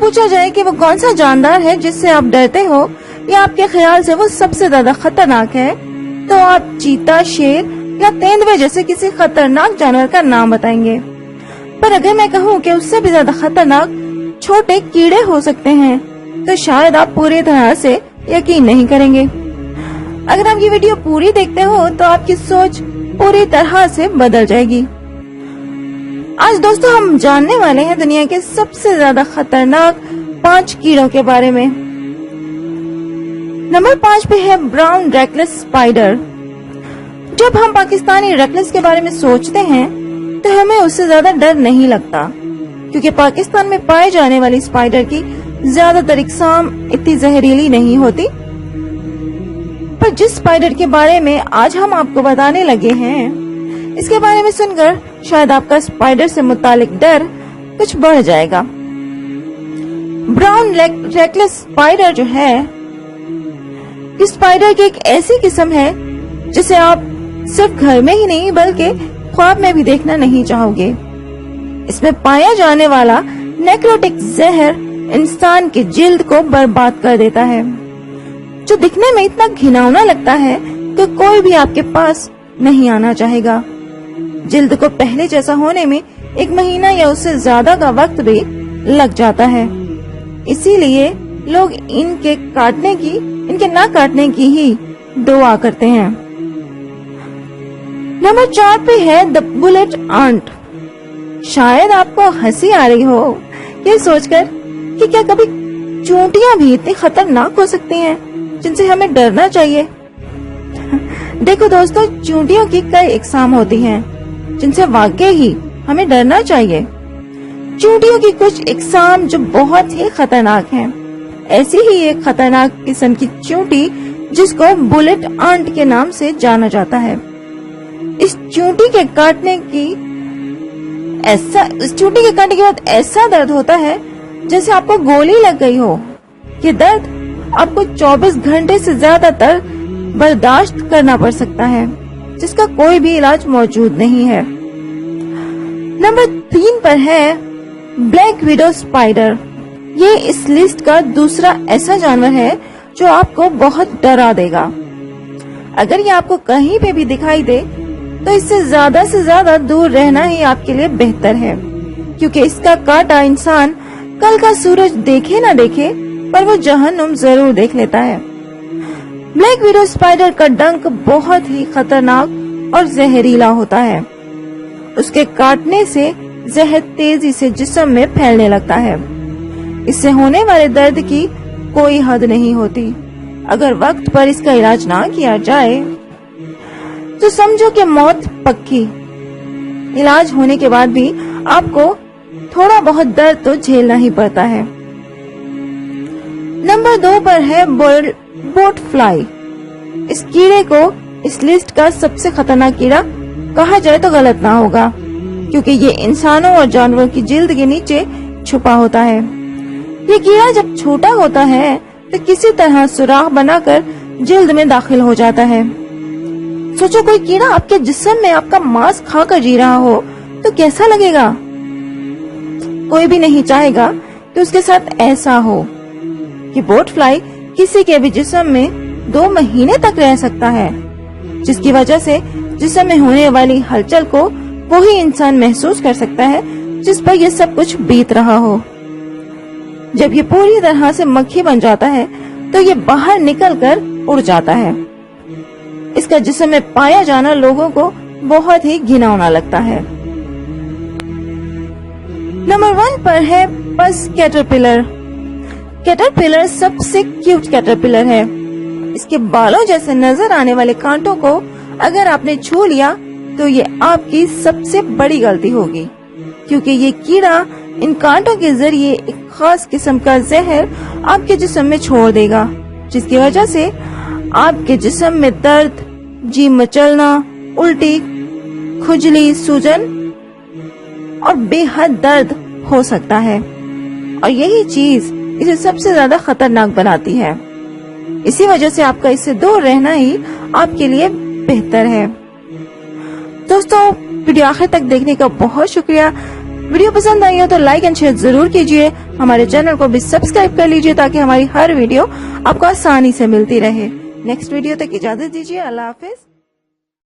पूछा जाए कि वो कौन सा जानदार है जिससे आप डरते हो या आपके ख्याल से वो सबसे ज्यादा खतरनाक है, तो आप चीता, शेर या तेंदुए जैसे किसी खतरनाक जानवर का नाम बताएंगे। पर अगर मैं कहूँ कि उससे भी ज्यादा खतरनाक छोटे कीड़े हो सकते हैं, तो शायद आप पूरी तरह से यकीन नहीं करेंगे। अगर आप ये वीडियो पूरी देखते हो तो आपकी सोच पूरी तरह से बदल जाएगी। आज दोस्तों हम जानने वाले हैं दुनिया के सबसे ज्यादा खतरनाक 5 कीड़ों के बारे में। नंबर 5 पे है ब्राउन रेकलेस स्पाइडर। जब हम पाकिस्तानी रेकलेस के बारे में सोचते हैं तो हमें उससे ज्यादा डर नहीं लगता, क्योंकि पाकिस्तान में पाए जाने वाली स्पाइडर की ज्यादातर इकसाम इतनी जहरीली नहीं होती। पर जिस स्पाइडर के बारे में आज हम आपको बताने लगे हैं, इसके बारे में सुनकर शायद आपका स्पाइडर से मुतालिक डर कुछ बढ़ जाएगा। ब्राउन रेकलेस स्पाइडर जो है, इस स्पाइडर की एक ऐसी किस्म है जिसे आप सिर्फ घर में ही नहीं बल्कि ख्वाब में भी देखना नहीं चाहोगे। इसमें पाया जाने वाला नेक्रोटिक जहर इंसान की जिल्द को बर्बाद कर देता है, जो दिखने में इतना घिनौना लगता है कि कोई भी आपके पास नहीं आना चाहेगा। जिल्द को पहले जैसा होने में 1 महीना या उससे ज्यादा का वक्त भी लग जाता है। इसीलिए लोग इनके ना काटने की ही दुआ करते हैं। नंबर 4 पे है द बुलेट आंट। शायद आपको हंसी आ रही हो ये सोचकर कि क्या कभी चूंटियां भी इतनी खतरनाक हो सकती हैं जिनसे हमें डरना चाहिए। देखो दोस्तों, चूंटियों की कई इकसाम होती हैं जिनसे वाकई ही हमें डरना चाहिए। चूंटियों की कुछ इकसाम जो बहुत ही खतरनाक हैं। ऐसी ही एक खतरनाक किस्म की चूंटी जिसको बुलेट आंट के नाम से जाना जाता है। इस चूंटी के काटने के बाद ऐसा दर्द होता है जैसे आपको गोली लग गई हो। ये दर्द आपको 24 घंटे से ज्यादातर बर्दाश्त करना पड़ सकता है, जिसका कोई भी इलाज मौजूद नहीं है। नंबर 3 पर है ब्लैक विडो स्पाइडर। ये इस लिस्ट का दूसरा ऐसा जानवर है जो आपको बहुत डरा देगा। अगर ये आपको कहीं पे भी दिखाई दे तो इससे ज्यादा दूर रहना ही आपके लिए बेहतर है, क्योंकि इसका काटा इंसान कल का सूरज देखे ना देखे पर वो जहन्नुम जरूर देख लेता है। ब्लैक विडो स्पाइडर का डंक बहुत ही खतरनाक और जहरीला होता है। उसके काटने से जहर तेजी से जिस्म में फैलने लगता है। इससे होने वाले दर्द की कोई हद नहीं होती। अगर वक्त पर इसका इलाज ना किया जाए तो समझो कि मौत पक्की। इलाज होने के बाद भी आपको थोड़ा बहुत दर्द तो झेलना ही पड़ता है। नंबर 2 पर है बोट फ्लाई। इस कीड़े को इस लिस्ट का सबसे खतरनाक कीड़ा कहा जाए तो गलत ना होगा, क्योंकि ये इंसानों और जानवरों की जिल्द के नीचे छुपा होता है। ये कीड़ा जब छोटा होता है तो किसी तरह सुराख बनाकर जिल्द में दाखिल हो जाता है। सोचो, कोई कीड़ा आपके जिस्म में आपका मांस खाकर जी रहा हो तो कैसा लगेगा। कोई भी नहीं चाहेगा कि उसके साथ ऐसा हो। कि बोट फ्लाई किसी के भी जिस्म में 2 महीने तक रह सकता है, जिसकी वजह से जिस्म में होने वाली हलचल को वही इंसान महसूस कर सकता है जिस पर ये सब कुछ बीत रहा हो। जब ये पूरी तरह से मक्खी बन जाता है तो ये बाहर निकलकर उड़ जाता है। इसका जिस्म में पाया जाना लोगों को बहुत ही घिनौना लगता है। नंबर 1 पर है पस कैटरपिलर। कैटरपिलर सबसे क्यूट कैटरपिलर है। इसके बालों जैसे नजर आने वाले कांटों को अगर आपने छू लिया तो ये आपकी सबसे बड़ी गलती होगी, क्योंकि ये कीड़ा इन कांटों के जरिए एक खास किस्म का जहर आपके जिस्म में छोड़ देगा, जिसकी वजह से आपके जिस्म में दर्द, जी मचलना, उल्टी, खुजली, सूजन और बेहद दर्द हो सकता है। और यही चीज इसे सबसे ज्यादा खतरनाक बनाती है। इसी वजह से आपका इससे दूर रहना ही आपके लिए बेहतर है। दोस्तों, वीडियो आखिर तक देखने का बहुत शुक्रिया। वीडियो पसंद आई हो तो लाइक एंड शेयर जरूर कीजिए। हमारे चैनल को भी सब्सक्राइब कर लीजिए ताकि हमारी हर वीडियो आपको आसानी से मिलती रहे। नेक्स्ट वीडियो तक इजाजत दीजिए। अल्लाह हाफिज।